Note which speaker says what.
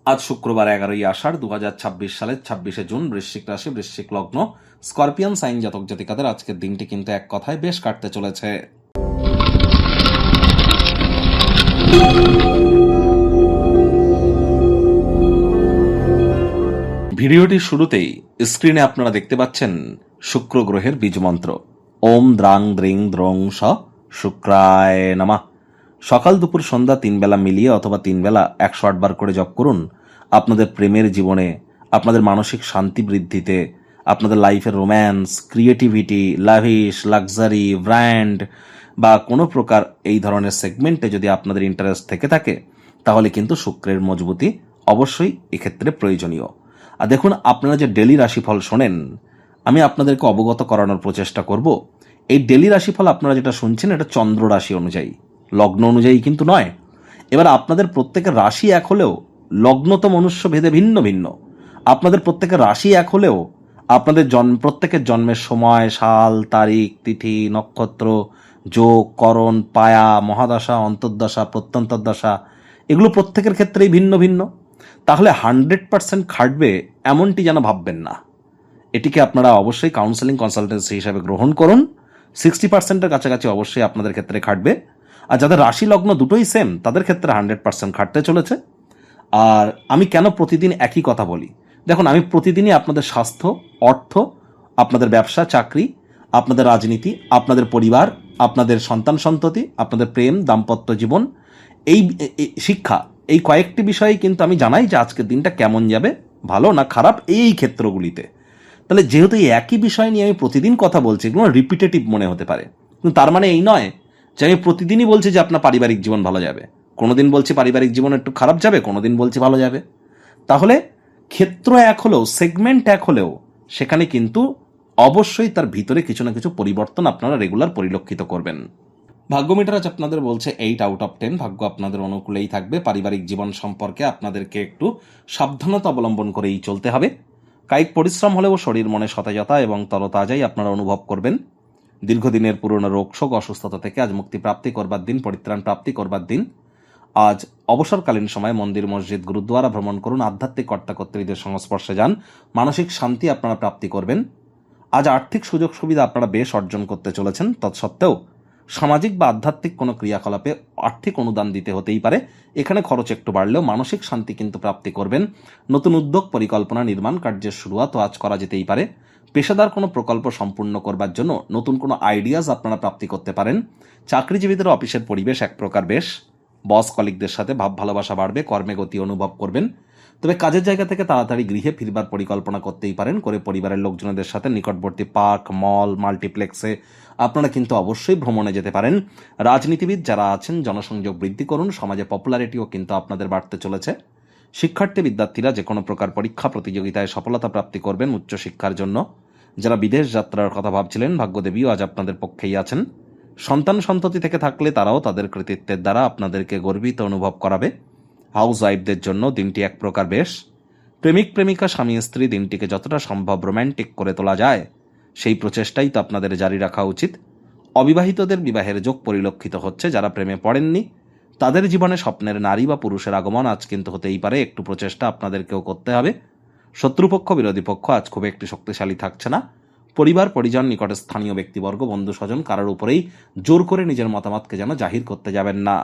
Speaker 1: আজ শুক্রবার 11ই আষাঢ় 2026 সালের 26শে জুন, বৃশ্চিক রাশি, বৃশ্চিক লগ্ন, স্করপিয়ান সাইন জাতক জাতিকাদের আজকের দিনটি কিন্তু এক কথায় বেশ কাটতে চলেছে। ভিডিওটির শুরুতেই স্ক্রিনে আপনারা দেখতে পাচ্ছেন শুক্র গ্রহের বীজ মন্ত্র ওম দ্রাং দ্রিং দ্রং স শুক্রায় নমঃ। সকাল দুপুর সন্ধ্যা 3 বেলা মিলিয়ে অথবা 3 বেলা 108 বার করে জপ করুন। আপনাদের প্রেমের জীবনে, আপনাদের মানসিক শান্তি বৃদ্ধিতে, আপনাদের লাইফের romance, creativity, lavish, luxury, brand বা কোনো প্রকার এই ধরনের সেগমেন্টে যদি আপনাদের ইন্টারেস্ট থেকে থাকে তাহলে কিন্তু শুক্রের মজবুতি অবশ্যই এক্ষেত্রে প্রয়োজনীয়। আর দেখুন, আপনারা যে ডেলি রাশিফল শোনেন, আমি আপনাদেরকে অবগত করানোর প্রচেষ্টা করব। এই ডেলি রাশিফল আপনারা যেটা শুনছেন এটা চন্দ্র রাশি অনুযায়ী, লগ্ন অনুযায়ী কিন্তু নয়। এবার আপনাদের প্রত্যেকের রাশি এক হলেও লগ্ন তো মনুষ্য ভেদে ভিন্ন ভিন্ন। আপনাদের প্রত্যেকের রাশি এক হলেও আপনাদের প্রত্যেকের জন্মের সময়, সাল, তারিখ, তিথি, নক্ষত্র, যোগ, করণ, পায়া, মহাদশা, অন্তর্দশা, প্রত্যন্তর্দশা এগুলো প্রত্যেকের ক্ষেত্রেই ভিন্ন ভিন্ন। তাহলে 100% খাটবে এমনটি যেন ভাববেন না। এটিকে আপনারা অবশ্যই কাউন্সেলিং কনসালটেন্সি হিসাবে গ্রহণ করুন। 60%-এর কাছাকাছি অবশ্যই আপনাদের ক্ষেত্রে খাটবে। আর যাদের রাশি লগ্ন দুটোই সেম তাদের ক্ষেত্রে 100% খাটতে চলেছে। আর আমি কেন প্রতিদিন একই কথা বলি? দেখুন, আমি প্রতিদিনই আপনাদের স্বাস্থ্য, অর্থ, আপনাদের ব্যবসা, চাকরি, আপনাদের রাজনীতি, আপনাদের পরিবার, আপনাদের সন্তান সন্ততি, আপনাদের প্রেম, দাম্পত্য জীবন, এই শিক্ষা, এই কয়েকটি বিষয়ে কিন্তু আমি জানাই যে আজকের দিনটা কেমন যাবে, ভালো না খারাপ, এই ক্ষেত্রগুলিতে। তাহলে যেহেতু এই একই বিষয় নিয়ে আমি প্রতিদিন কথা বলছি, এগুলো রিপিটেটিভ মনে হতে পারে, কিন্তু তার মানে এই নয় যে আমি প্রতিদিনই বলছি যে আপনার পারিবারিক জীবন ভালো যাবে। কোনোদিন বলছি পারিবারিক জীবন একটু খারাপ যাবে, কোনোদিন বলছি ভালো যাবে। তাহলে ক্ষেত্র এক হলেও, সেগমেন্ট এক হলেও, সেখানে কিন্তু অবশ্যই তার ভিতরে কিছু না কিছু পরিবর্তন আপনারা রেগুলার পরিলক্ষিত করবেন। ভাগ্য মিটার আজ আপনাদের বলছে 8/10, ভাগ্য আপনাদের অনুকূলেই থাকবে। পারিবারিক জীবন সম্পর্কে আপনাদেরকে একটু সাবধানতা অবলম্বন করেই চলতে হবে। কায়িক পরিশ্রম হলেও শরীর মনে সতেজতা এবং তরতাজাই আপনারা অনুভব করবেন। দীর্ঘদিনের পুরনো রোগ শোক অসুস্থতা থেকে আজ মুক্তি প্রাপ্তি করবার দিন, পরিত্রাণ প্রাপ্তি করবার দিন। আজ অবসরকালীন সময় মন্দির, মসজিদ, গুরুদ্বারা ভ্রমণ করুন, আধ্যাত্মিক কর্তাকর্ত্রীদের সংস্পর্শে যান, মানসিক শান্তি আপনারা প্রাপ্তি করবেন। আজ আর্থিক সুযোগ সুবিধা আপনারা বেশ অর্জন করতে চলেছেন। তৎসত্ত্বেও সামাজিক বা আধ্যাত্মিক কোনো ক্রিয়াকলাপে আর্থিক অনুদান দিতে হতেই পারে। এখানে খরচ একটু বাড়লেও মানসিক শান্তি কিন্তু প্রাপ্তি করবেন। নতুন উদ্যোগ, পরিকল্পনা, নির্মাণ কার্যের শুরুয়াতও আজ করা যেতেই পারে। পেশাদার কোনো প্রকল্প সম্পূর্ণ করবার জন্য নতুন কোনো আইডিয়াস আপনারা প্রাপ্তি করতে পারেন। চাকরিজীবীদের অফিসের পরিবেশ এক প্রকার বেশ। বস কলিগদের সাথে ভাব ভালোবাসা বাড়বে, কর্মে গতি অনুভব করবেন। তবে কাজের জায়গা থেকে তাড়াতাড়ি গৃহে ফিরবার পরিকল্পনা করতেই পারেন। করে পরিবারের লোকজনদের সাথে নিকটবর্তী পার্ক, মল, মাল্টিপ্লেক্সে আপনারা কিন্তু অবশ্যই ভ্রমণে যেতে পারেন। রাজনীতিবিদ যারা আছেন জনসংযোগ বৃদ্ধি করুন, সমাজে পপুলারিটিও কিন্তু আপনাদের বাড়তে চলেছে। শিক্ষার্থী বিদ্যার্থীরা যে কোনো প্রকার পরীক্ষা প্রতিযোগিতায় সফলতা প্রাপ্তি করবেন উচ্চশিক্ষার জন্য। যারা বিদেশ যাত্রার কথা ভাবছিলেন, ভাগ্যদেবীও আজ আপনাদের পক্ষেই আছেন। সন্তান সন্ততি থেকে থাকলে তারাও তাদের কৃতিত্বের দ্বারা আপনাদেরকে গর্বিত অনুভব করাবে। হাউস ওয়াইফদের জন্য দিনটি এক প্রকার বেশ। প্রেমিক প্রেমিকা, স্বামী স্ত্রী দিনটিকে যতটা সম্ভব রোম্যান্টিক করে তোলা যায় সেই প্রচেষ্টাই তো আপনাদের জারি রাখা উচিত। অবিবাহিতদের বিবাহের যোগ পরিলক্ষিত হচ্ছে। যারা প্রেমে পড়েননি তাদের জীবনে স্বপ্নের নারী বা পুরুষের আগমন আজ কিন্তু হতেই পারে। একটু প্রচেষ্টা আপনাদেরকেও করতে হবে। শত্রুপক্ষ, বিরোধী পক্ষ আজ খুব একটি শক্তিশালী থাকছে না। পরিবার, পরিজন, নিকটে স্থানীয় ব্যক্তিবর্গ, বন্ধু স্বজন কারোর উপরেই জোর করে নিজের মতামতকে যেন জাহির করতে যাবেন না।